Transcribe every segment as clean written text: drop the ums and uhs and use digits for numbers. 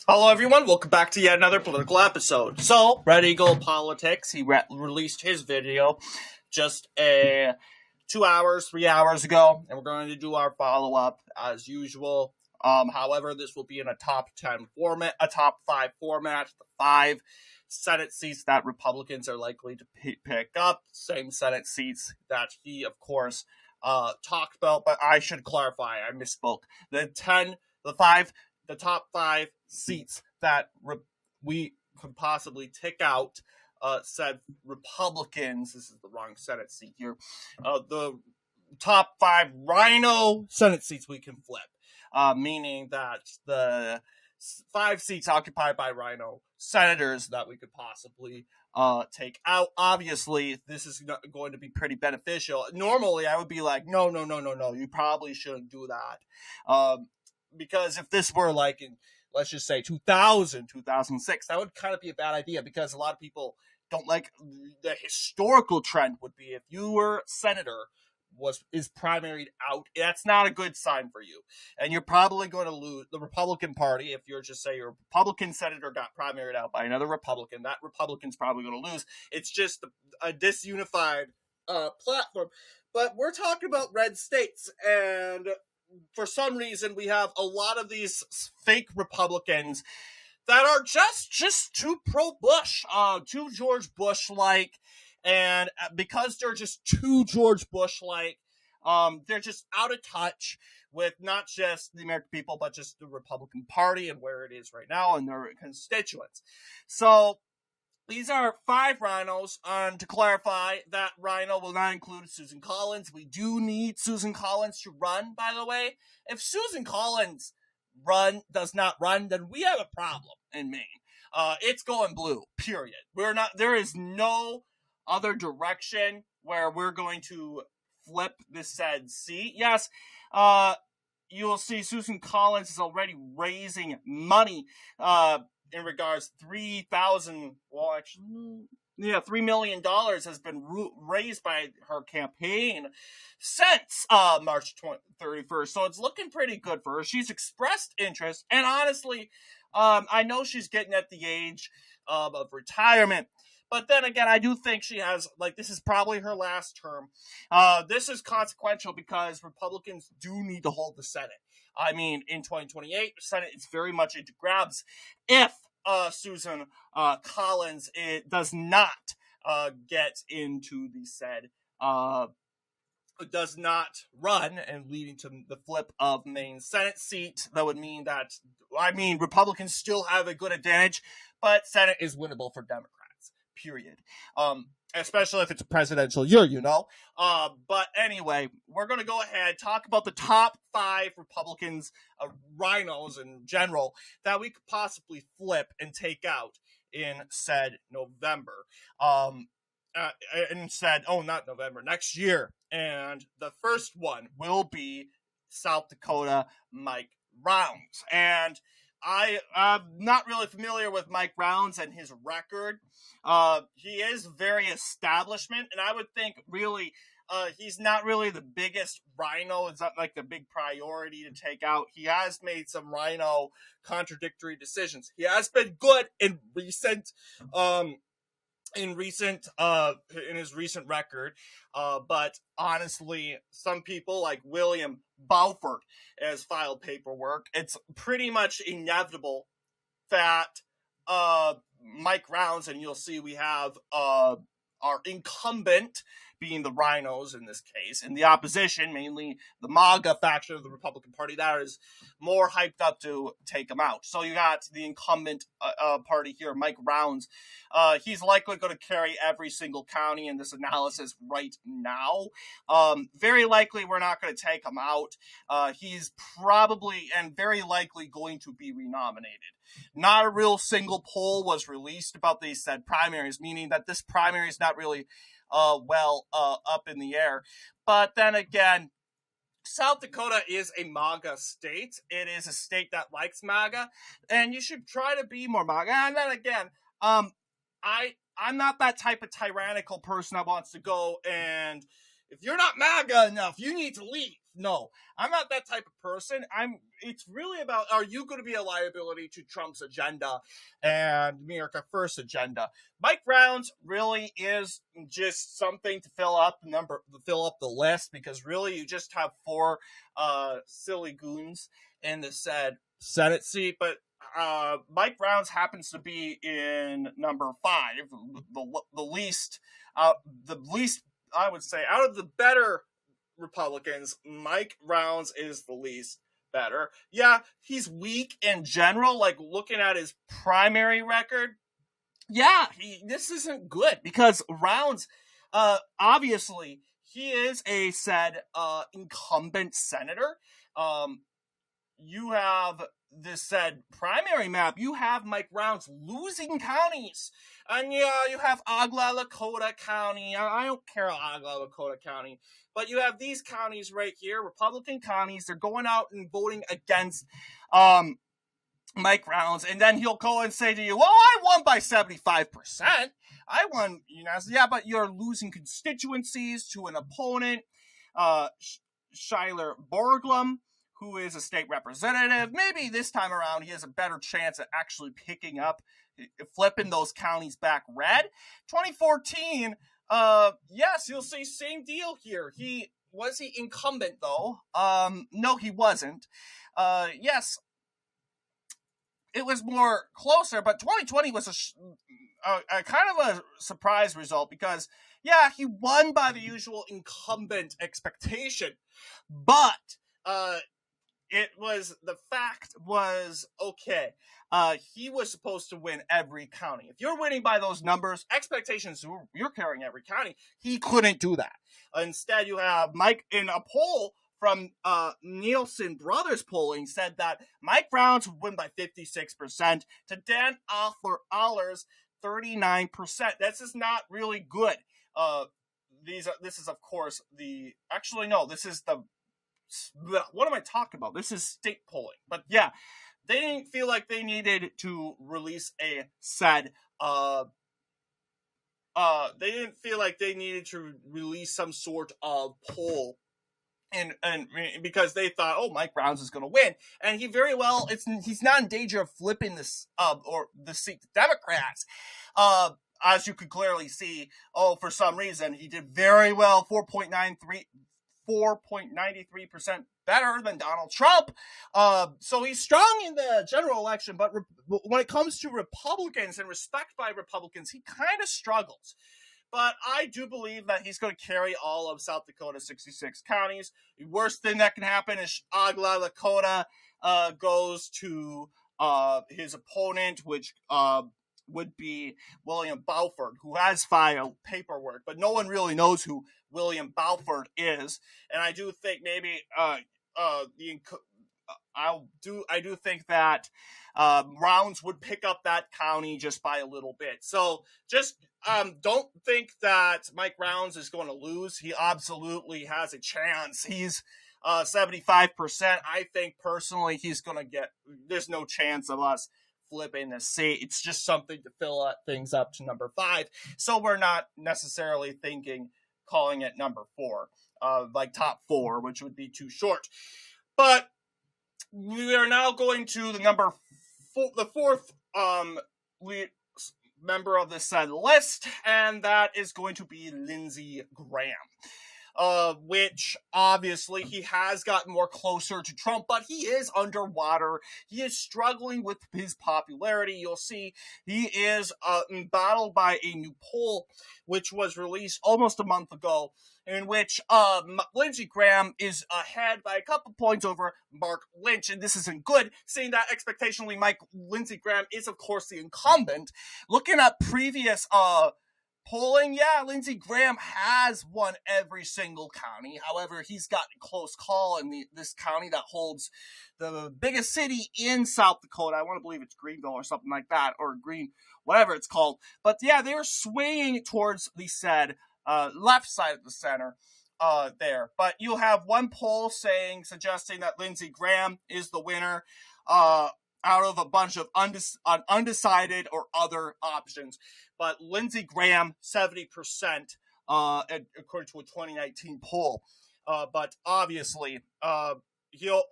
Hello, everyone. Welcome back to yet another political episode. So, Red Eagle Politics, he released his video just 3 hours ago, and we're going to do our follow-up as usual. However, this will be in a top 10 format, a top 5 format, the 5 Senate seats that Republicans are likely to pick up, same Senate seats that he, of course, talked about, but I should clarify, I misspoke. The top 5 seats that we could possibly tick out, said Republicans. This is the wrong Senate seat here. The top 5 RINO Senate seats we can flip, meaning that the 5 seats occupied by RINO Senators that we could possibly take out. Obviously, this is going to be pretty beneficial. Normally, I would be like, no, you probably shouldn't do that. Because if this were like in, let's just say 2006, that would kind of be a bad idea, because a lot of people don't like the historical trend would be if you were senator is primaried out, that's not a good sign for you. And you're probably going to lose the Republican Party. If you're just say your Republican senator got primaried out by another Republican, that Republican's probably going to lose. It's just a disunified platform. But we're talking about red states, and for some reason, we have a lot of these fake Republicans that are just too pro-Bush, too George Bush-like, and because they're just too George Bush-like, they're just out of touch with not just the American people, but just the Republican Party and where it is right now and their constituents. So these are 5 RINOs, and to clarify, that RINO will not include Susan Collins. We do need Susan Collins to run, by the way. If Susan Collins does not run, then we have a problem in Maine. It's going blue, period. There is no other direction where we're going to flip this said seat. Yes, you'll see Susan Collins is already raising money, in regards $3 million has been raised by her campaign since March 31st. So it's looking pretty good for her. She's expressed interest, and honestly, I know she's getting at the age of retirement. But then again, I do think she has, this is probably her last term. This is consequential because Republicans do need to hold the Senate. I mean, in 2028, the Senate is very much into grabs if Susan Collins does not get into the said, does not run, and leading to the flip of Maine Senate seat. That would mean that, Republicans still have a good advantage, but Senate is winnable for Democrats, period. Especially if it's a presidential year, But anyway, we're going to go ahead, talk about the top 5 Republicans, RINOs in general, that we could possibly flip and take out in said November. Next year. And the first one will be South Dakota Mike Rounds. And I'm not really familiar with Mike Rounds and his record. He is very establishment, and I would think really he's not really the biggest RINO. It's not like the big priority to take out. He has made some RINO contradictory decisions. He has been good in his recent record, but honestly, some people like William Balfour has filed paperwork. It's pretty much inevitable that Mike Rounds, and you'll see we have our incumbent being the RINOs in this case, and the opposition, mainly the MAGA faction of the Republican Party, that is more hyped up to take him out. So you got the incumbent party here, Mike Rounds. He's likely going to carry every single county in this analysis right now. Very likely we're not going to take him out. He's probably and very likely going to be renominated. Not a real single poll was released about these said primaries, meaning that this primary is not really up in the air. But then again, South Dakota is a MAGA state. It is a state that likes MAGA, and you should try to be more MAGA. And then again, I'm not that type of tyrannical person that wants to go and if you're not MAGA enough, you need to leave. No, I'm not that type of person. It's really about, are you going to be a liability to Trump's agenda and America First agenda? Mike Rounds really is just something to fill up the list, because really you just have four silly goons in the said Senate seat. But Mike Rounds happens to be in number 5, the least, I would say, out of the better Republicans, Mike Rounds is the least better. Yeah, he's weak in general, like looking at his primary record. Yeah, this isn't good, because Rounds, obviously, he is a said incumbent senator. You have this said primary map. You have Mike Rounds losing counties. And yeah, you have Dakota County. I don't care about Dakota County. But you have these counties right here, Republican counties. They're going out and voting against Mike Rounds. And then he'll go and say to you, well, I won by 75%. I won, yeah, but you're losing constituencies to an opponent, Schuyler Borglum, who is a state representative. Maybe this time around he has a better chance at actually picking up, flipping those counties back red. 2014, yes, you'll see same deal here. Was he incumbent though? No, he wasn't. Yes, it was more closer, but 2020 was a kind of a surprise result, because yeah, he won by the usual incumbent expectation, but the fact was, okay, he was supposed to win every county. If you're winning by those numbers, expectations, you're carrying every county. He couldn't do that. Instead, you have Mike in a poll from Nielsen Brothers polling said that Mike Rounds would win by 56% to Dan Aller's 39%. This is not really good. This is, of course, this is the, what am I talking about? This is state polling. But yeah, they didn't feel like they needed to release a said, they didn't feel like they needed to release some sort of poll. And because they thought, oh, Mike Rounds is going to win, and he very well, he's not in danger of flipping this or the seat to Democrats. As you could clearly see, for some reason he did very well, 4.93% better than Donald Trump. So he's strong in the general election, but when it comes to Republicans and respect by Republicans, he kind of struggles. But I do believe that he's going to carry all of South Dakota's 66 counties. The worst thing that can happen is Dakota goes to his opponent, which would be William Balfour, who has filed paperwork, but no one really knows who William Balfour is. And I do think maybe I do think that Rounds would pick up that county just by a little bit. So just don't think that Mike Rounds is going to lose. He absolutely has a chance. He's 75%. I think personally he's going to there's no chance of us flipping the seat. It's just something to fill things up to number 5. So we're not necessarily calling it number 4, like top 4, which would be too short. But we are now going to the fourth member of the said list, and that is going to be Lindsey Graham. Which obviously he has gotten more closer to Trump, but he is underwater. He is struggling with his popularity. You'll see he is embattled by a new poll, which was released almost a month ago, in which Lindsey Graham is ahead by a couple points over Mark Lynch, and this isn't good, seeing that expectationally Lindsey Graham is, of course, the incumbent. Looking at previous polling, yeah, Lindsey Graham has won every single county. However, he's got a close call in this county that holds the biggest city in South Dakota. I want to believe it's Greenville or something like that, or whatever it's called. But yeah, they were swaying towards the said left side of the center there. But you'll have one poll suggesting that Lindsey Graham is the winner out of a bunch of undecided or other options. But Lindsey Graham, 70%, according to a 2019 poll. but obviously, he'll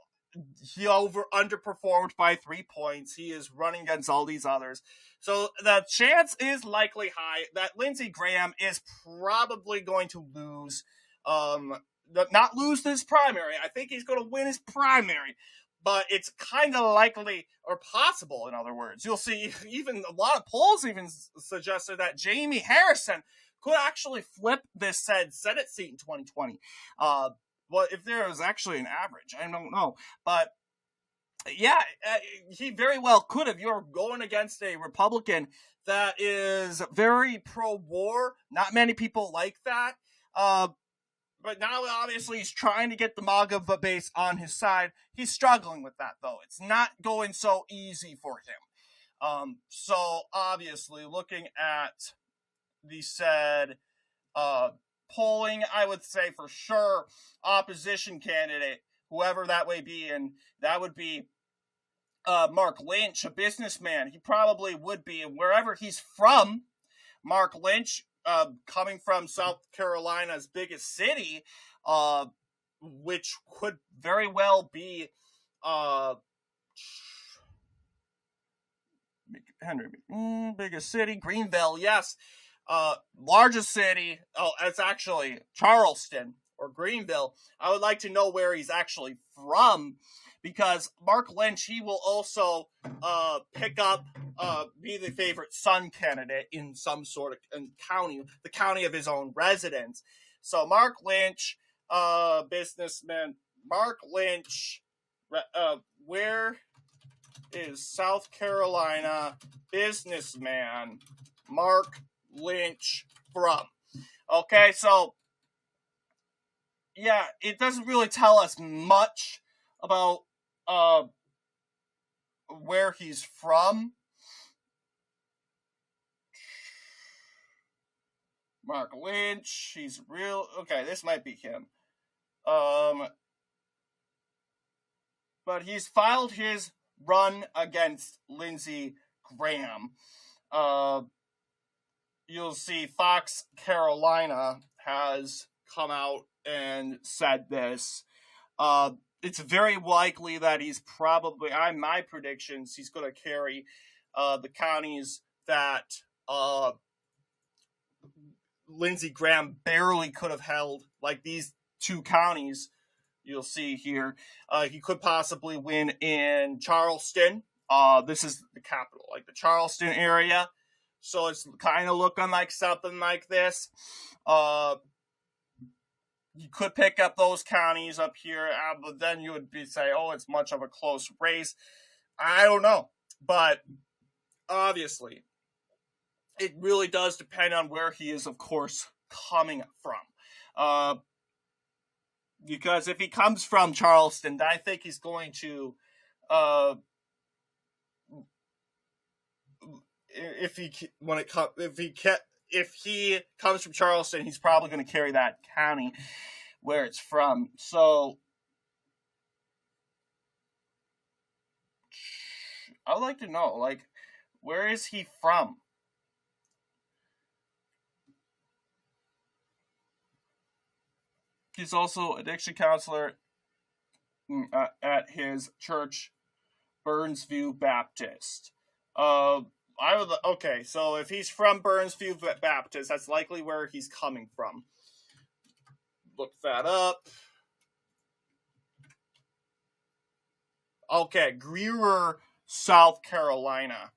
he underperformed by 3 points. He is running against all these others. So the chance is likely high that Lindsey Graham is probably going to lose, not lose this primary. I think he's going to win his primary, but it's kind of likely, or possible, in other words. You'll see even a lot of polls even suggested that Jamie Harrison could actually flip this said Senate seat in 2020. Well, if there was actually an average, I don't know. But yeah, he very well could have. You're going against a Republican that is very pro-war. Not many people like that. But now, obviously, he's trying to get the MAGA base on his side. He's struggling with that, though. It's not going so easy for him. So, obviously, looking at the said polling, I would say for sure opposition candidate, whoever that may be, and that would be Mark Lynch, a businessman. He probably would be, and wherever he's from, Mark Lynch, coming from South Carolina's biggest city, which could very well be biggest city, Greenville, yes. Largest city, it's actually Charleston or Greenville. I would like to know where he's actually from, because Mark Lynch, he will also pick up, be the favorite son candidate in some sort of county, the county of his own residence. So Mark Lynch, businessman, Mark Lynch, where is South Carolina businessman Mark Lynch from? Okay, so yeah, it doesn't really tell us much about where he's from. Mark Lynch, he's real. Okay, this might be him. But he's filed his run against Lindsey Graham. You'll see Fox Carolina has come out and said this. It's very likely that he's probably, my predictions, he's going to carry the counties that Lindsey Graham barely could have held, like these two counties you'll see here. He could possibly win in Charleston. This is the capital, like the Charleston area. So it's kind of looking like something like this. You could pick up those counties up here, but then you would say, oh, it's much of a close race. I don't know. But obviously, it really does depend on where he is, of course, coming from. Because if he comes from Charleston, I think he's going to, if he comes from Charleston, he's probably going to carry that county where it's from. So I would like to know, like, where is he from? He's also a addiction counselor at his church, Burnsview Baptist. Okay, so if he's from Burnsview Baptist, that's likely where he's coming from. Look that up. Okay, Greer, South Carolina.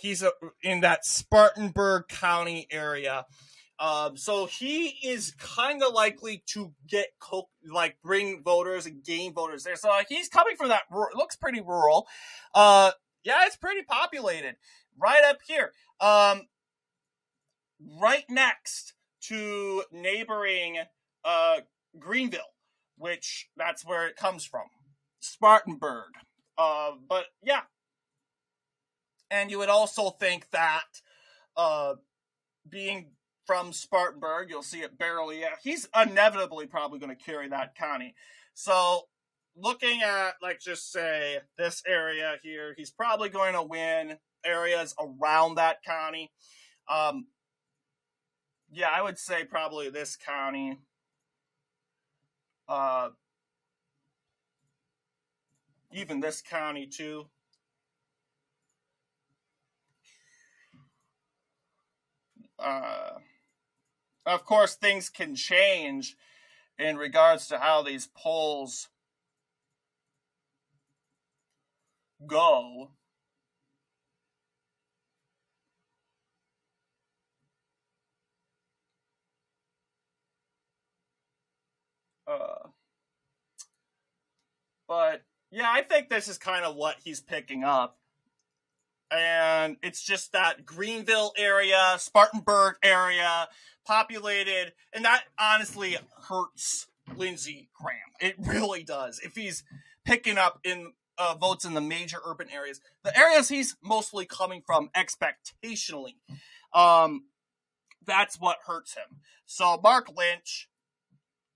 He's in that Spartanburg County area. So he is kind of likely to get bring voters and gain voters there. So he's coming from that. It looks pretty rural. Yeah, it's pretty populated. Right up here. Right next to neighboring Greenville, which that's where it comes from. Spartanburg. But yeah. And you would also think that being from Spartanburg, you'll see it barely. Yeah, he's inevitably probably going to carry that county. So looking at, like, just say this area here, he's probably going to win areas around that county. Yeah, I would say probably this county. even this county too. Of course, things can change in regards to how these polls go. But yeah, I think this is kind of what he's picking up. And it's just that Greenville area, Spartanburg area, populated, and that honestly hurts Lindsey Graham. It really does. If he's picking up in votes in the major urban areas, the areas he's mostly coming from expectationally, that's what hurts him. So Mark Lynch,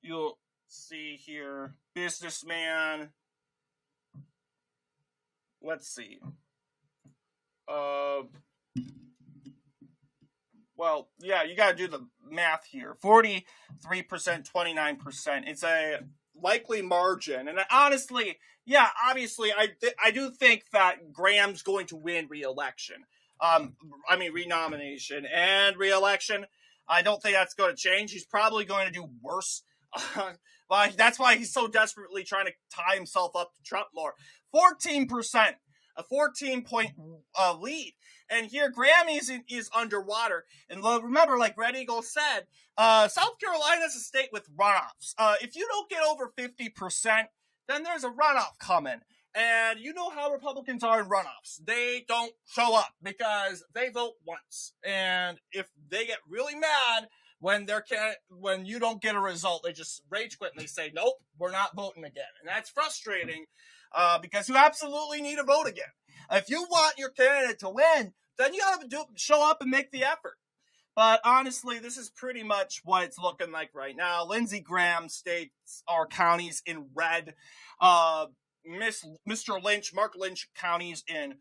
you'll see here, businessman. Let's see. Well, yeah, you gotta do the math here. 43%, 29%. It's a likely margin. And honestly, yeah, obviously, I do think that Graham's going to win re-election. Renomination and re-election. I don't think that's going to change. He's probably going to do worse. Well, that's why he's so desperately trying to tie himself up to Trump more. 14%. A 14-point lead. And here, Graham is underwater. And remember, like Red Eagle said, South Carolina is a state with runoffs. If you don't get over 50%, then there's a runoff coming. And you know how Republicans are in runoffs. They don't show up because they vote once. And if they get really mad when you don't get a result, they just rage quit and they say, nope, we're not voting again. And that's frustrating. Because you absolutely need to vote again. If you want your candidate to win, then you have to show up and make the effort. But honestly, this is pretty much what it's looking like right now. Lindsey Graham states our counties in red. Mr. Lynch, Mark Lynch counties in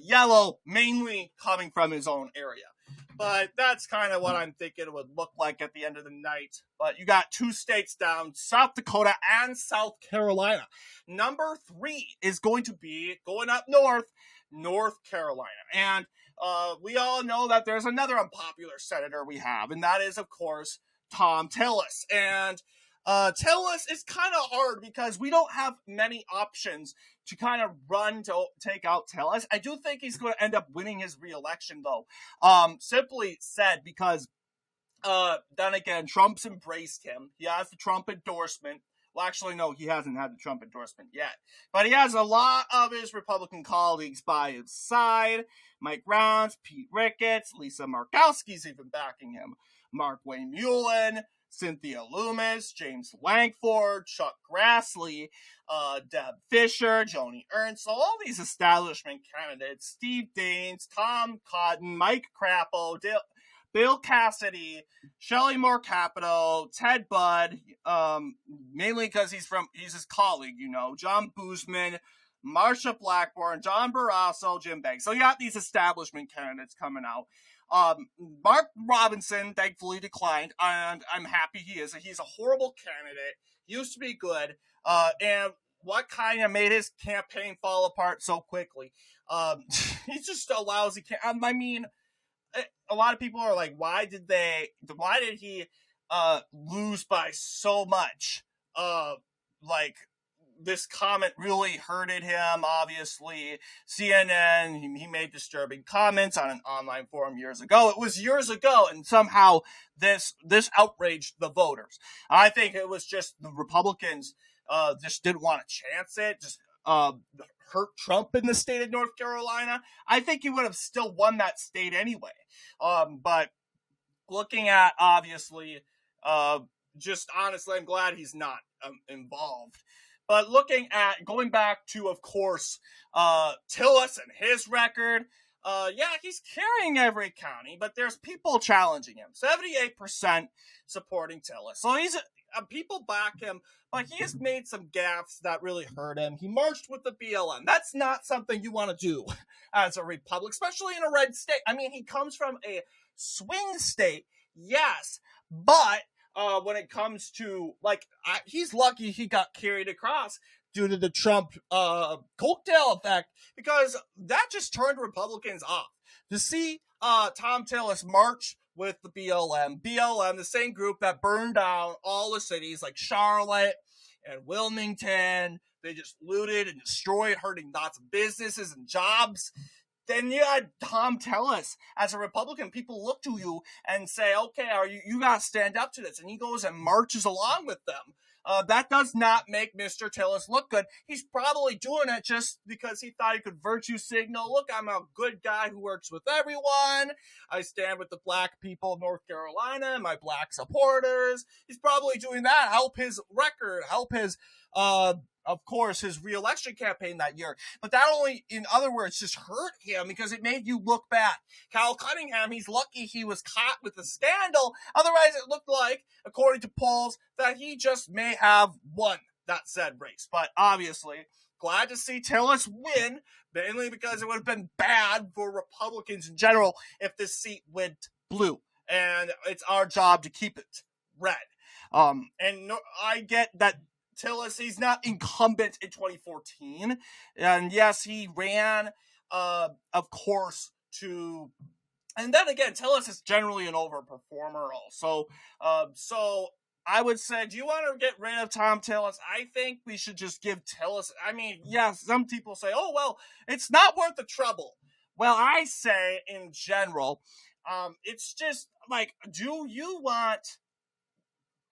yellow, mainly coming from his own area. But that's kind of what I'm thinking it would look like at the end of the night. But you got two states down, South Dakota and South Carolina. Number 3 is going to be going up north, North Carolina. And we all know that there's another unpopular senator we have, and that is, of course, Tom Tillis. And Tillis is kind of hard because we don't have many options to kind of run to take out Tillis. I do think he's going to end up winning his re-election, though. Simply said, because then again, Trump's embraced him. He has the Trump endorsement. Well, actually, no, he hasn't had the Trump endorsement yet. But he has a lot of his Republican colleagues by his side. Mike Rounds, Pete Ricketts, Lisa Murkowski's even backing him. Mark Wayne Mullen, Cynthia Loomis, James Langford, Chuck Grassley, Deb Fisher, Joni Ernst, so all these establishment candidates, Steve Daines, Tom Cotton, Mike Crapo, Bill Cassidy, Shelley Moore Capito, Ted Budd, mainly because he's his colleague, John Boozman, Marsha Blackburn, John Barrasso, Jim Banks. So you got these establishment candidates coming out. Mark Robinson thankfully declined, and I'm happy he is. He's a horrible candidate. He used to be good, and what kind of made his campaign fall apart so quickly? He's just a lousy candidate. A lot of people are like, why did he lose by so much? This comment really hurted him, obviously. CNN, he made disturbing comments on an online forum years ago. It was years ago, and somehow this outraged the voters. I think it was just the Republicans just didn't want to chance it, just hurt Trump in the state of North Carolina. I think he would have still won that state anyway. But looking at, obviously, just honestly, I'm glad he's not involved. But looking at, going back to, of course, Tillis and his record, he's carrying every county, but there's people challenging him. 78% supporting Tillis. So people back him, but he has made some gaffes that really hurt him. He marched with the BLM. That's not something you want to do as a Republican, especially in a red state. I mean, he comes from a swing state, yes, but when it comes to, like, he's lucky he got carried across due to the Trump coattail effect, because that just turned Republicans off. To see Tom Tillis march with the BLM, the same group that burned down all the cities like Charlotte and Wilmington, they just looted and destroyed, hurting lots of businesses and jobs. Then you had Tom Tillis. As a Republican, people look to you and say, okay, you got to stand up to this. And he goes and marches along with them. That does not make Mr. Tillis look good. He's probably doing it just because he thought he could virtue signal. Look, I'm a good guy who works with everyone. I stand with the black people of North Carolina, my black supporters. He's probably doing that, help his record, help his, of course, his re-election campaign that year. But that only, in other words, just hurt him because it made you look bad. Cal Cunningham, he's lucky he was caught with a scandal. Otherwise, it looked like, according to polls, that he just may have won that said race. But obviously, glad to see Tillis win, mainly because it would have been bad for Republicans in general if this seat went blue. And it's our job to keep it red. And I get that Tillis, he's not incumbent in 2014. And yes, he ran, of course, and then again, Tillis is generally an overperformer also. So I would say, do you want to get rid of Tom Tillis? I think we should just give Tillis, I mean, yes, some people say, oh, well, it's not worth the trouble. Well, I say in general, it's just like, do you want,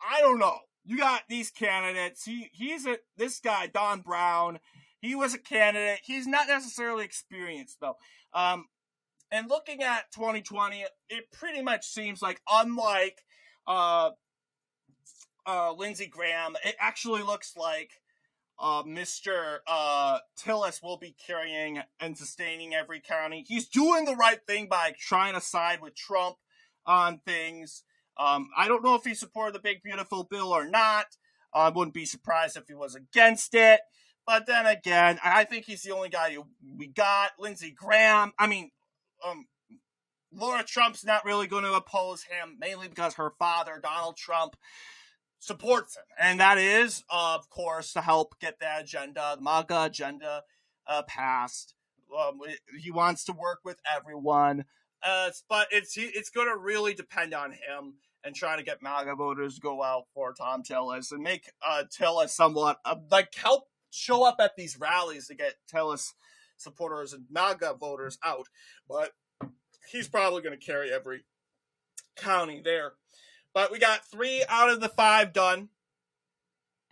I don't know. You got these candidates. This guy, Don Brown, he was a candidate. He's not necessarily experienced, though. And looking at 2020, it pretty much seems like, unlike Lindsey Graham, it actually looks like Mr. Tillis will be carrying and sustaining every county. He's doing the right thing by trying to side with Trump on things. I don't know if he supported the Big Beautiful Bill or not. I wouldn't be surprised if he was against it. But then again, I think he's the only guy we got. Lindsey Graham. I mean, Laura Trump's not really going to oppose him, mainly because her father, Donald Trump, supports him. And that is, of course, to help get that agenda, the MAGA agenda, passed. He wants to work with everyone. But it's going to really depend on him and trying to get MAGA voters to go out for Tom Tillis and make Tillis somewhat, help show up at these rallies to get Tillis supporters and MAGA voters out. But he's probably going to carry every county there. But we got 3 out of the 5 done.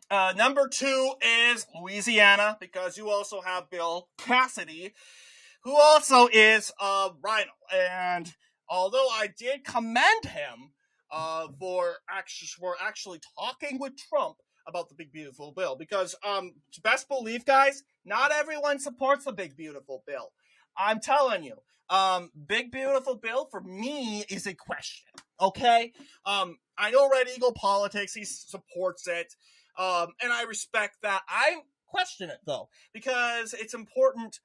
Number 2 is Louisiana, because you also have Bill Cassidy, who also is RINO. And although I did commend him for actually talking with Trump about the Big Beautiful Bill, because best believe, guys, not everyone supports the Big Beautiful Bill. I'm telling you, Big Beautiful Bill for me is a question. Okay, I know Red Eagle politics; he supports it, and I respect that. I question it though, because it's important.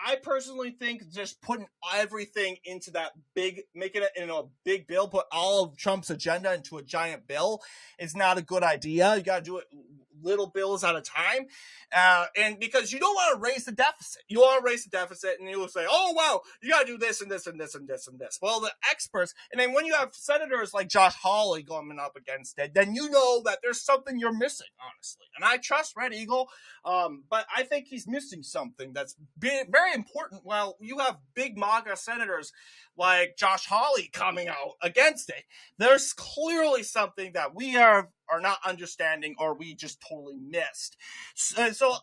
I personally think just putting everything into that making it in a big bill, put all of Trump's agenda into a giant bill is not a good idea. You got to do it little bills at a time. And because you don't want to raise the deficit. You want to raise the deficit and you will say, oh, wow, you got to do this and this and this and this and this. Well, the experts, and then when you have senators like Josh Hawley going up against it, then you know that there's something you're missing, honestly. And I trust Red Eagle, but I think he's missing something that's very important. Well, you have big MAGA senators like Josh Hawley coming out against it. There's clearly something that we are not understanding or we just totally missed. So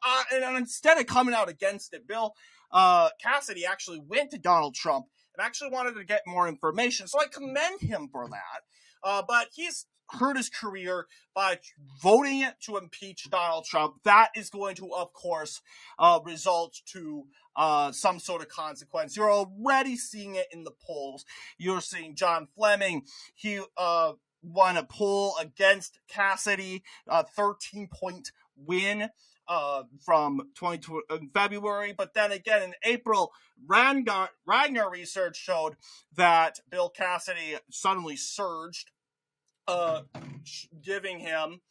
instead of coming out against it, Bill Cassidy actually went to Donald Trump and actually wanted to get more information. So I commend him for that. But he's hurt his career by voting to impeach Donald Trump. That is going to, of course, result to some sort of consequence. You're already seeing it in the polls. You're seeing John Fleming. He won a poll against Cassidy, a 13-point win from February. But then again, in April, Ragnar research showed that Bill Cassidy suddenly surged giving him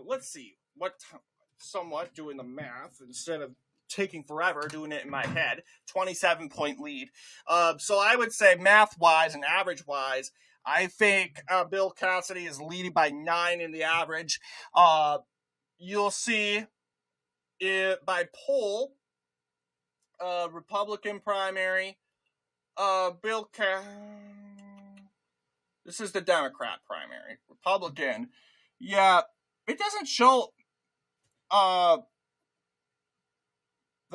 let's see, somewhat doing the math instead of taking forever doing it in my head, 27-point lead. So I would say math-wise and average-wise, I think Bill Cassidy is leading by 9 in the average. You'll see it by poll, Republican primary, this is the Democrat primary. Republican. Yeah, it doesn't show the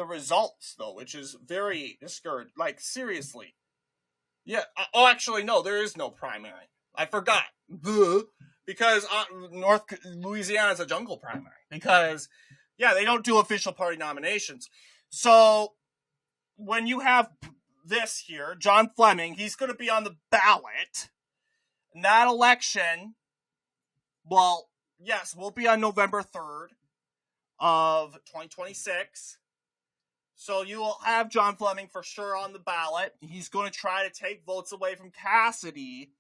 results, though, which is very discouraging. Like, seriously. Yeah. Actually, no, there is no primary. I forgot. Because North Louisiana is a jungle primary. Because, yeah, they don't do official party nominations. So, when you have this here, John Fleming, he's going to be on the ballot. And that election, well, yes, will be on November 3rd of 2026. So you will have John Fleming for sure on the ballot. He's going to try to take votes away from Cassidy.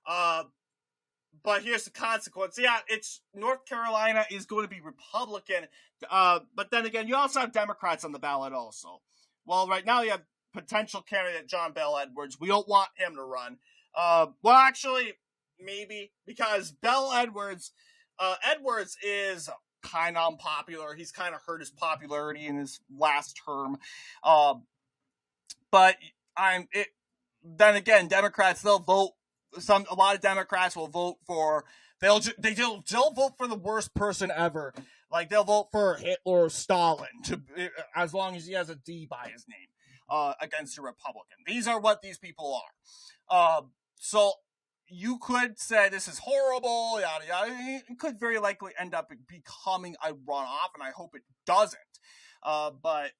But here's the consequence. Yeah, it's North Carolina is going to be Republican. But then again, you also have Democrats on the ballot also. Well, right now you have potential candidate John Bel Edwards. We don't want him to run. Well, actually, maybe, because Bel Edwards is kind of unpopular. He's kind of hurt his popularity in his last term. But then again, Democrats, they'll vote. A lot of Democrats will vote for. They'll vote for the worst person ever. Like, they'll vote for Hitler or Stalin as long as he has a D by his name against a Republican. These are what these people are. So you could say this is horrible, yada yada. It could very likely end up becoming a runoff, and I hope it doesn't. But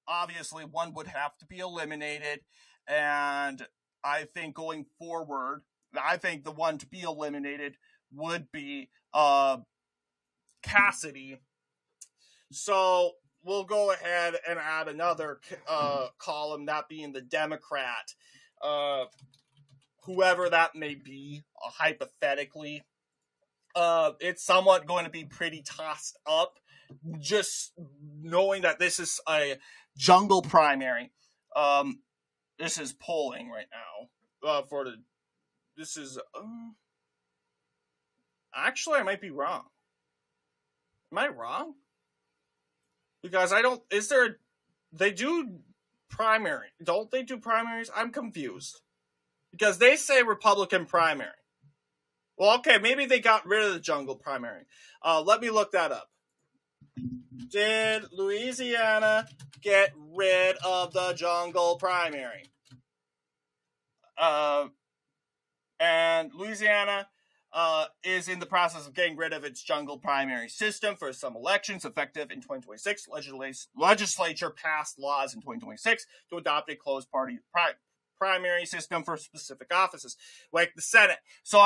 obviously, one would have to be eliminated, and I think going forward, I think the one to be eliminated would be Cassidy. So we'll go ahead and add another column, that being the Democrat. Whoever that may be, hypothetically. It's somewhat going to be pretty tossed up, just knowing that this is a jungle primary. This is polling right now. Actually, I might be wrong. Am I wrong? Because they do primary. Don't they do primaries? I'm confused. Because they say Republican primary. Well, okay, maybe they got rid of the jungle primary. Let me look that up. Did Louisiana get rid of the jungle primary? And Louisiana is in the process of getting rid of its jungle primary system for some elections effective in 2026. Legislature passed laws in 2026 to adopt a closed party primary system for specific offices, like the Senate. So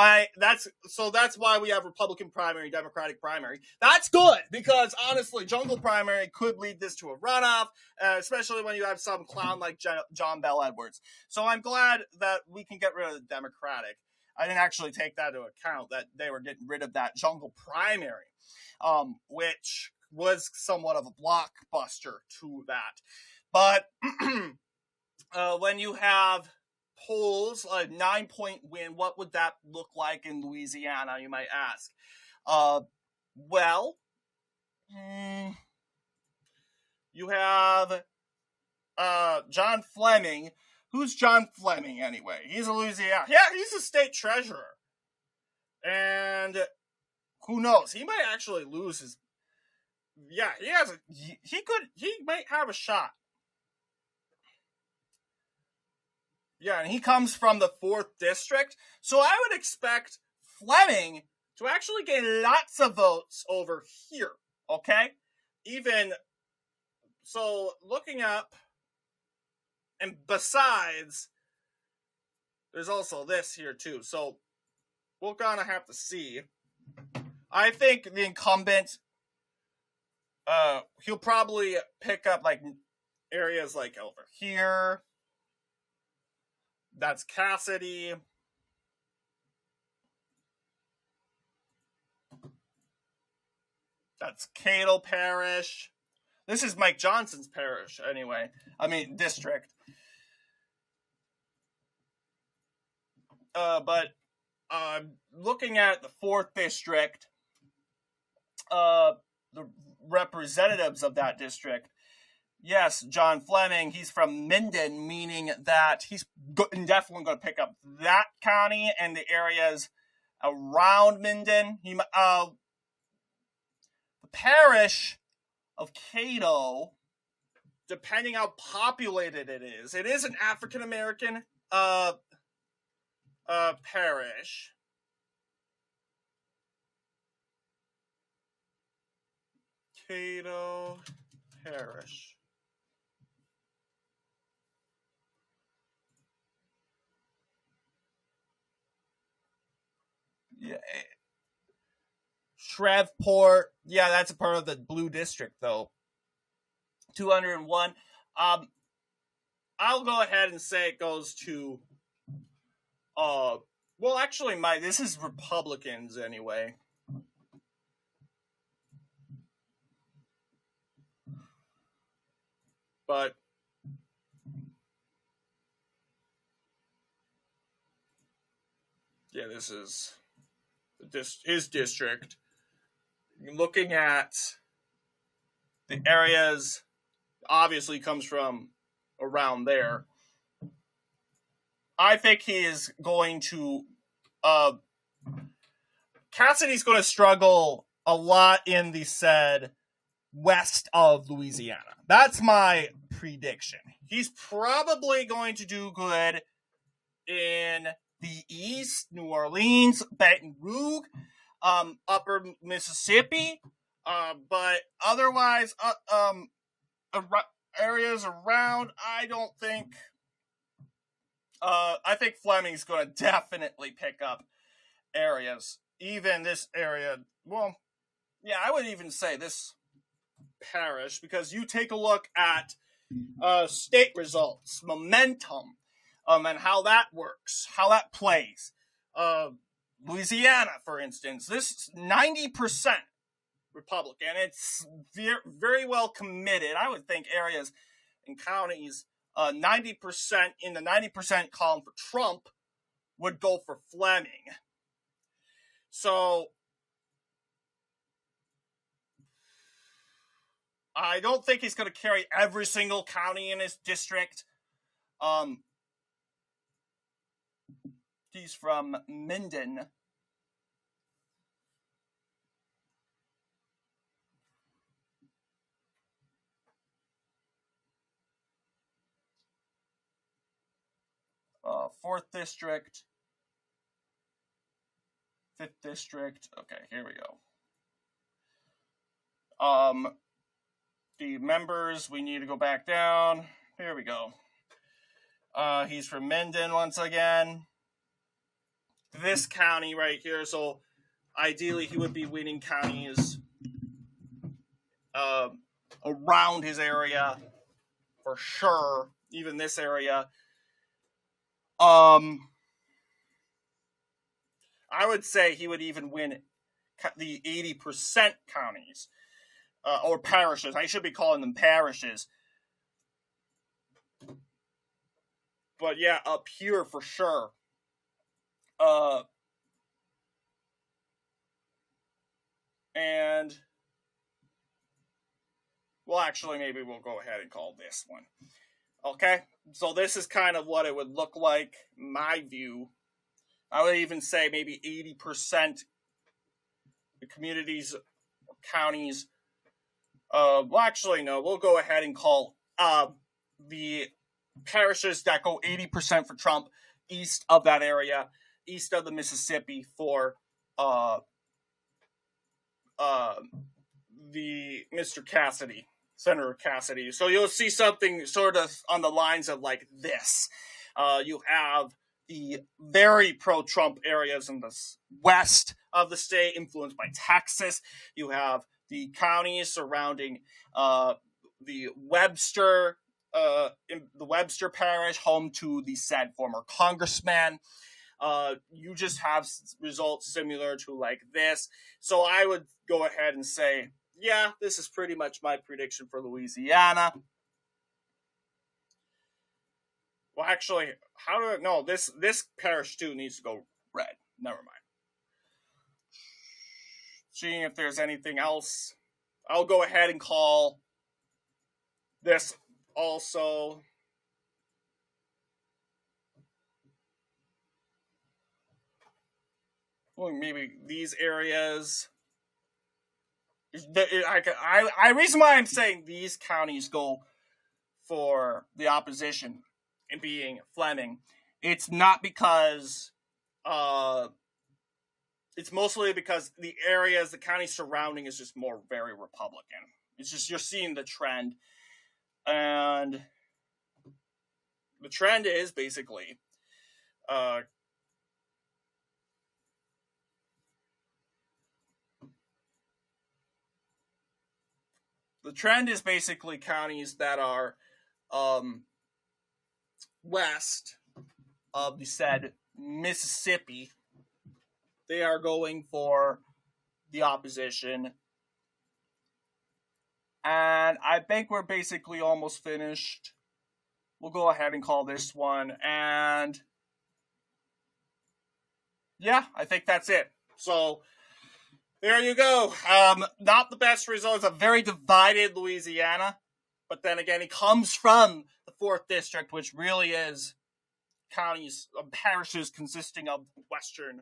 that's why we have Republican primary, Democratic primary. That's good, because honestly, jungle primary could lead this to a runoff, especially when you have some clown like John Bel Edwards. So I'm glad that we can get rid of the Democratic. I didn't actually take that into account, that they were getting rid of that jungle primary, which was somewhat of a blockbuster to that. But when you have polls, a 9-point win, what would that look like in Louisiana, you might ask? Well, you have John Fleming. Who's John Fleming, anyway? He's a Louisiana. Yeah, he's a state treasurer. And who knows? He might actually lose his... Yeah, he might have a shot. Yeah, and he comes from the 4th district. So I would expect Fleming to actually get lots of votes over here, okay? So looking up, and besides, there's also this here too. So we're gonna have to see. I think the incumbent, he'll probably pick up like areas like over here. That's Cassidy. That's Cato Parish. This is Mike Johnson's parish, anyway. I mean, district. But looking at the 4th district, the representatives of that district, yes, John Fleming, he's from Minden, meaning that he's definitely going to pick up that county and the areas around Minden. The parish of Cato, depending how populated it is an African American parish. Cato Parish. Yeah. Shreveport. Yeah, that's a part of the Blue District, though. 201. I'll go ahead and say it goes to well, actually, this is Republicans anyway. But yeah, this is his district. Looking at the areas, obviously comes from around there. I think he is going to Cassidy's going to struggle a lot in the said west of Louisiana. That's my prediction. He's probably going to do good in the east, New Orleans, Baton Rouge, upper Mississippi, but otherwise, areas around, I don't think. I think Fleming's going to definitely pick up areas. Even this area, well, yeah, I would even say this parish, because you take a look at state results, momentum, and how that works, how that plays. Louisiana, for instance, this 90% Republican. It's very well committed. I would think areas and counties, 90% in the 90% column for Trump would go for Fleming. So I don't think he's going to carry every single county in his district. He's from Minden. Fourth district. 5th district. Okay, here we go. The members, we need to go back down. Here we go. He's from Minden once again. This county right here. So ideally he would be winning counties around his area for sure. Even this area. I would say he would even win the 80% counties, or parishes. I should be calling them parishes. But yeah, up here for sure. And, well, actually, maybe we'll go ahead and call this one. Okay, so this is kind of what it would look like, my view. I would even say maybe 80% the communities, counties. Well, actually, no, we'll go ahead and call the parishes that go 80% for Trump east of that area, east of the Mississippi for the Mr. Cassidy. Senator Cassidy. So you'll see something sort of on the lines of like this. You have the very pro-Trump areas in the west of the state, influenced by Texas. You have the counties surrounding the Webster parish, home to the said former congressman. You just have results similar to like this. So I would go ahead and say, yeah, this is pretty much my prediction for Louisiana. Well, actually, how do I know this parish too needs to go red. Never mind. Seeing if there's anything else, I'll go ahead and call this also. Well, maybe these areas. I reason why I'm saying these counties go for the opposition and being Fleming. It's not because it's mostly because the areas, the county surrounding is just more very Republican. It's just you're seeing the trend. And the trend is basically counties that are west of the said Mississippi. They are going for the opposition. And I think we're basically almost finished. We'll go ahead and call this one. And yeah, I think that's it. So there you go. Not the best results. A very divided Louisiana. But then again, it comes from the 4th District, which really is counties, parishes consisting of western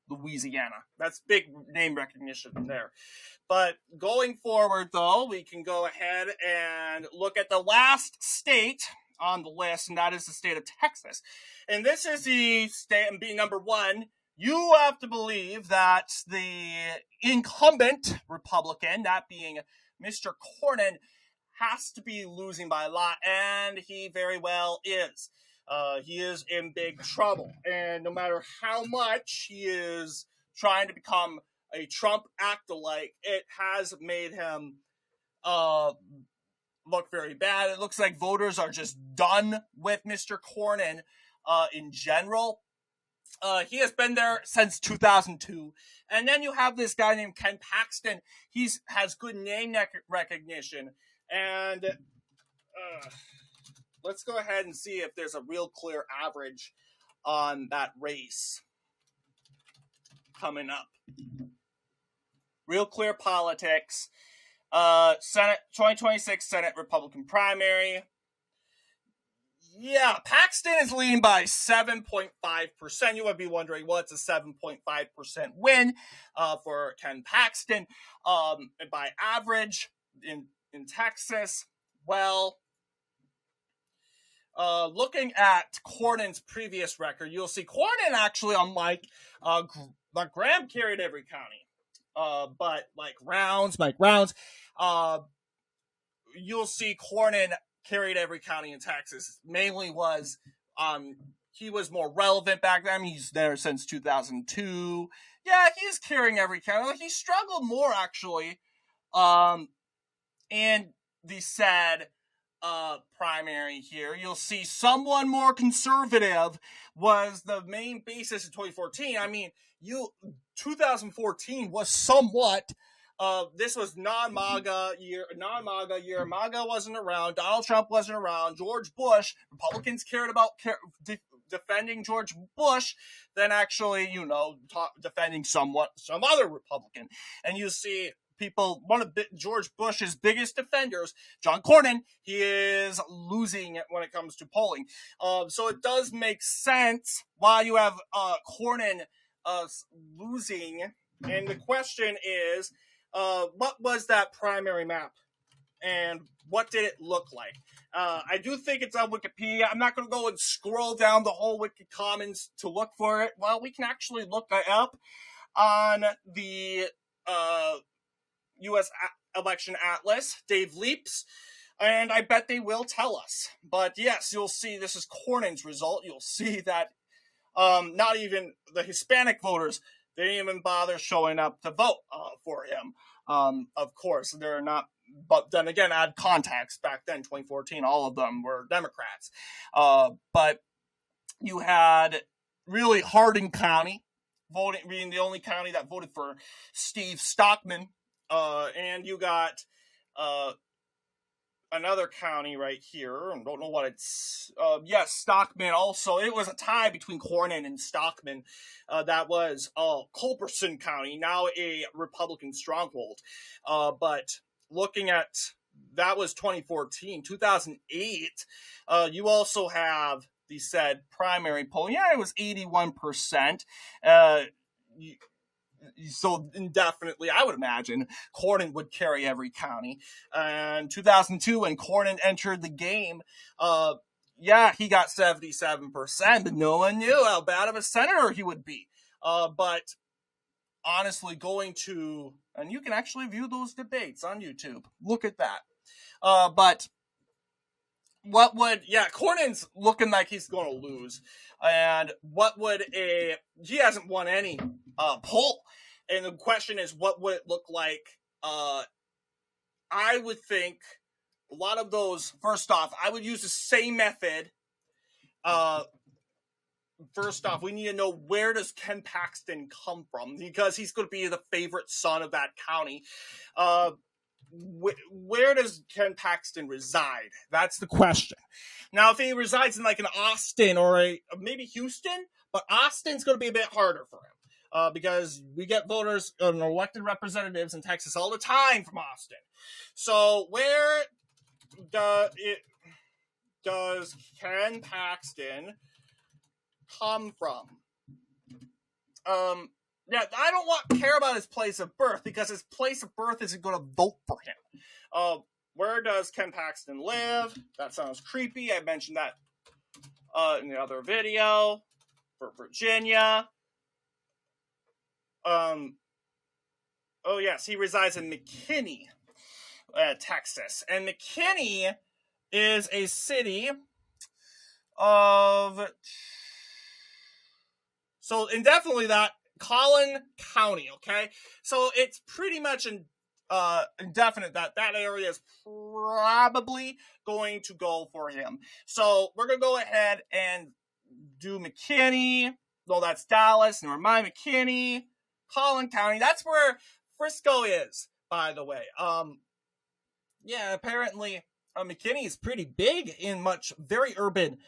Louisiana. That's big name recognition there. But going forward, though, we can go ahead and look at the last state on the list, and that is the state of Texas. And this is the state, and being number 1, you have to believe that the incumbent Republican, that being Mr. Cornyn, has to be losing by a lot, and he very well is. He is in big trouble, and no matter how much he is trying to become a Trump act-alike, it has made him look very bad. It looks like voters are just done with Mr. Cornyn in general. He has been there since 2002. And then you have this guy named Ken Paxton. He has good name recognition. And let's go ahead and see if there's a real clear average on that race coming up. Real clear politics. Senate 2026 Senate Republican primary. Yeah, Paxton is leading by 7.5%. You would be wondering what's a 7.5% win for Ken Paxton. By average in Texas, well, looking at Cornyn's previous record, you'll see Cornyn actually, unlike Graham, carried every county. But like Mike Rounds, you'll see Cornyn carried every county in Texas. Mainly was he was more relevant back then. He's there since 2002. Yeah, he's carrying every county. He struggled more actually in the said primary here. You'll see someone more conservative was the main basis in 2014. I mean, 2014 was somewhat this was non-MAGA year. MAGA wasn't around. Donald Trump wasn't around. George Bush. Republicans cared about defending George Bush than actually, defending some other Republican. And you see people, one of George Bush's biggest defenders, John Cornyn, he is losing when it comes to polling. So it does make sense why you have Cornyn losing. And the question is, what was that primary map? And what did it look like? I do think it's on Wikipedia. I'm not going to go and scroll down the whole Wiki Commons to look for it. Well, we can actually look it up on the U.S. Election Atlas, Dave Leaps, and I bet they will tell us. But yes, you'll see this is Cornyn's result. You'll see that not even the Hispanic voters, they didn't even bother showing up to vote for him. Of course, they're not, but then again, add context, back then, 2014, all of them were Democrats. But you had really Hardin County being the only county that voted for Steve Stockman. And you got another county right here. I don't know what it's. Yes, Stockman also. It was a tie between Cornyn and Stockman. That was Culberson County, now a Republican stronghold. But looking at that was 2014. 2008, you also have the said primary polling. Yeah, it was 81%. So indefinitely, I would imagine Cornyn would carry every county. And 2002, when Cornyn entered the game, yeah, he got 77%, but no one knew how bad of a senator he would be. But honestly, going to, and you can actually view those debates on YouTube. Look at that. But what would, yeah, Cornyn's looking like he's going to lose. And what would he hasn't won any poll. And the question is, what would it look like? I would think a lot of those, first off, I would use the same method. First off, we need to know, where does Ken Paxton come from? Because he's going to be the favorite son of that county. Where does Ken Paxton reside? That's the question. Now, if he resides in like an Austin or maybe Houston, but Austin's going to be a bit harder for him because we get voters and elected representatives in Texas all the time from Austin. So where does Ken Paxton come from? Yeah, I don't care about his place of birth, because his place of birth isn't going to vote for him. Where does Ken Paxton live? That sounds creepy. I mentioned that in the other video. For Virginia. Oh yes, he resides in McKinney, Texas. And McKinney is a city of... So, indefinitely that Collin County, okay? So it's pretty much indefinite that area is probably going to go for him. So we're going to go ahead and do McKinney. Well, that's Dallas. Never mind, McKinney. Collin County. That's where Frisco is, by the way. Yeah, apparently McKinney is pretty big in very urban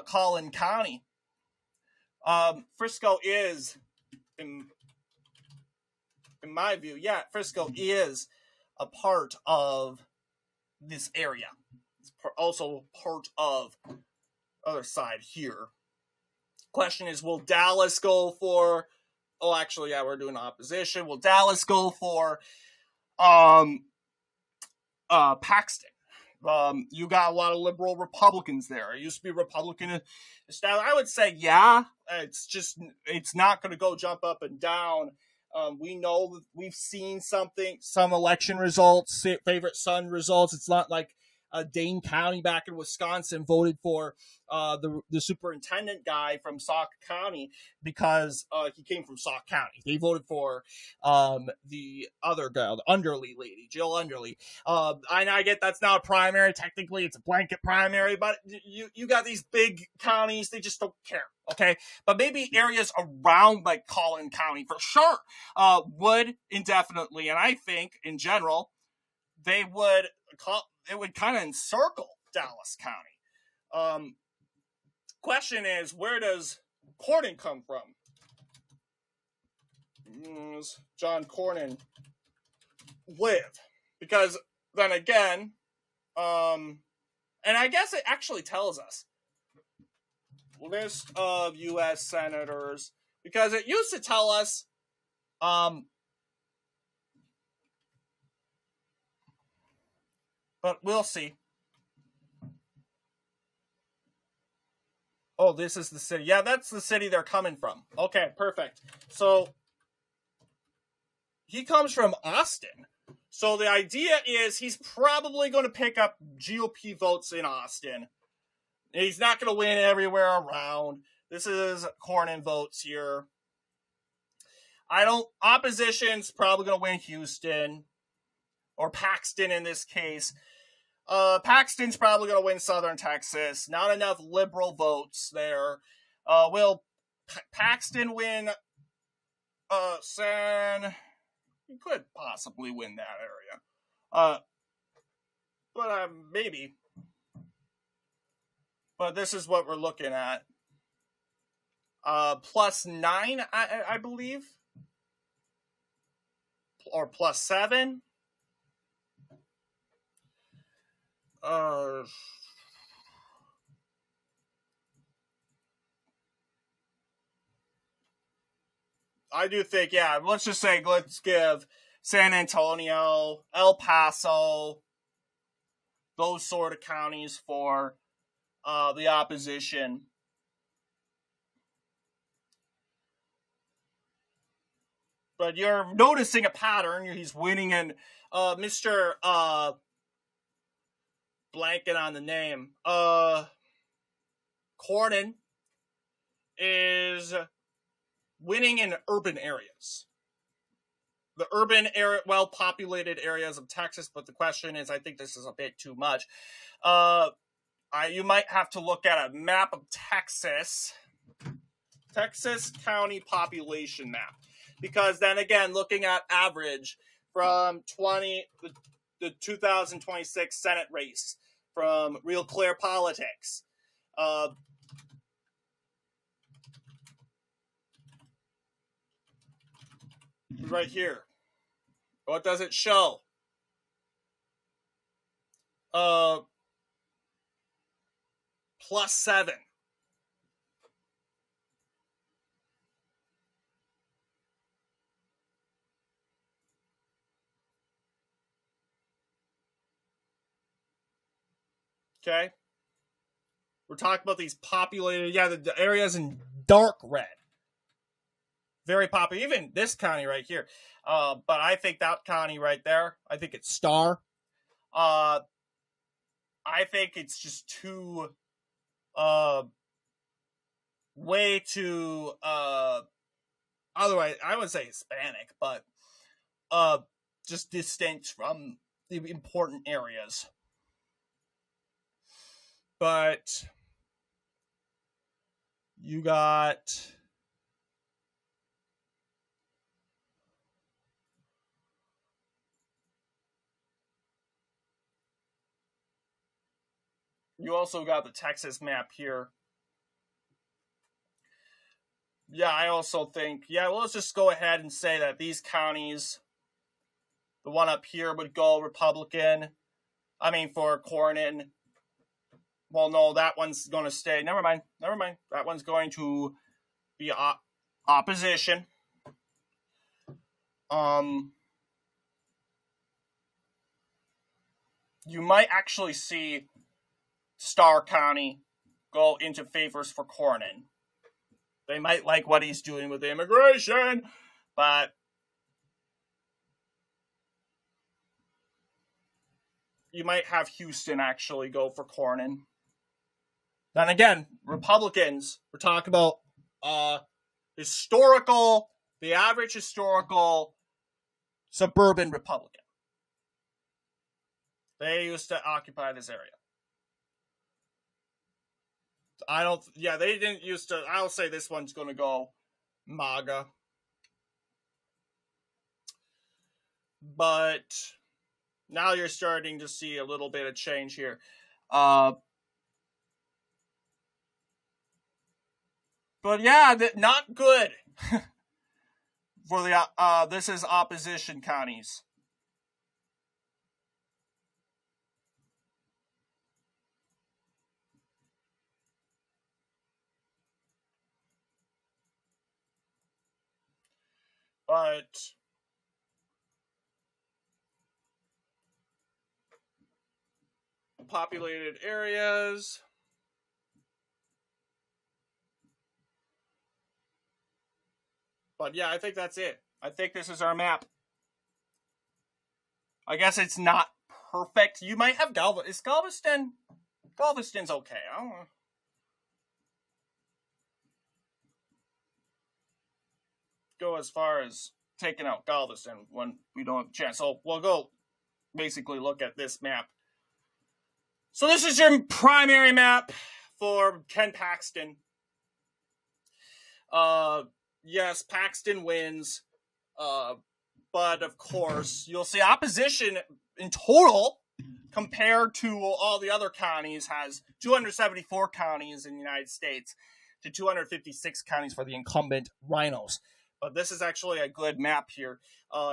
Collin County. Frisco is, in my view, yeah, Frisco is a part of this area. It's also part of other side here. Question is, will Dallas go for... Oh, actually, yeah, we're doing opposition. Will Dallas go for Paxton? You got a lot of liberal Republicans there. It used to be Republican style. I would say, yeah, it's not going to go jump up and down. We know, we've seen some election results, favorite son results. It's not like Dane County back in Wisconsin voted for the superintendent guy from Sauk County because he came from Sauk County. They voted for the other girl, the Underly lady, Jill Underly. I get that's not a primary. Technically, it's a blanket primary, but you got these big counties. They just don't care. Okay, but maybe areas around like Collin County for sure would indefinitely, and I think in general they would it would kind of encircle Dallas County. Question is, where does Cornyn come from? Does John Cornyn live? Because then again, and I guess it actually tells us list of U.S. senators, because it used to tell us but we'll see. Oh, this is the city. Yeah, that's the city they're coming from. Okay, perfect. So he comes from Austin. So the idea is he's probably going to pick up GOP votes in Austin. He's not going to win everywhere around. This is Cornyn votes here. Opposition's probably going to win Houston, or Paxton in this case. Paxton's probably going to win Southern Texas. Not enough liberal votes there. Will Paxton win he could possibly win that area. But maybe. But this is what we're looking at. +9, I believe. Or +7. I do think, yeah, let's just say, let's give San Antonio, El Paso, those sort of counties for the opposition. But you're noticing a pattern. He's winning, and Mr. Blanking on the name. Cornyn is winning in urban areas. The urban area, well-populated areas of Texas, but the question is, I think this is a bit too much. You might have to look at a map of Texas county population map, because then again, looking at average from the 2026 Senate race from Real Clear Politics. Right here. What does it show? +7. Okay? We're talking about these populated, the areas in dark red. Very popular. Even this county right here. But I think that county right there, I think it's Star. I think it's just too, way too, otherwise, I would say Hispanic, but, just distinct from the important areas. But you got you also got the Texas map here. Yeah, I also think, well, let's just go ahead and say that these counties, the one up here would go Republican. I mean, for Cornyn. Well, no, that one's going to stay. Never mind. That one's going to be opposition. You might actually see Starr County go into favors for Cornyn. They might like what he's doing with immigration, but you might have Houston actually go for Cornyn. Then again, Republicans, we're talking about the average historical suburban Republican. They used to occupy this area. They didn't used to. I'll say this one's going to go MAGA. But now you're starting to see a little bit of change here. But yeah, not good for the this is opposition counties. But populated areas. But yeah, I think that's it. I think this is our map. I guess it's not perfect. You might have Galveston. Is Galveston? Galveston's okay. I don't know. Go as far as taking out Galveston when we don't have a chance. So we'll go basically look at this map. So this is your primary map for Ken Paxton. yes, Paxton wins. But of course, you'll see opposition in total compared to all the other counties has 274 counties in the United States to 256 counties for the incumbent RINOs. But this is actually a good map here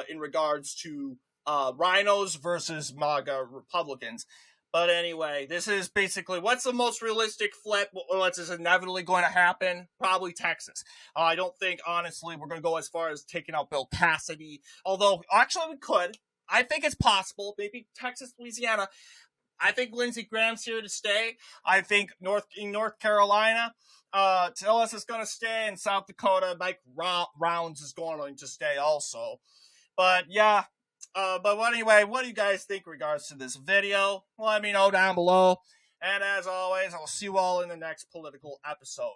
in regards to RINOs versus MAGA Republicans. But anyway, this is basically what's the most realistic flip? What's inevitably going to happen? Probably Texas. I don't think, honestly, we're going to go as far as taking out Bill Cassidy. Although, actually, we could. I think it's possible. Maybe Texas, Louisiana. I think Lindsey Graham's here to stay. I think North Carolina, Tillis is going to stay. In South Dakota, Mike Rounds is going to stay also. But, yeah. But anyway, what do you guys think in regards to this video? Let me know down below. And as always, I'll see you all in the next political episode.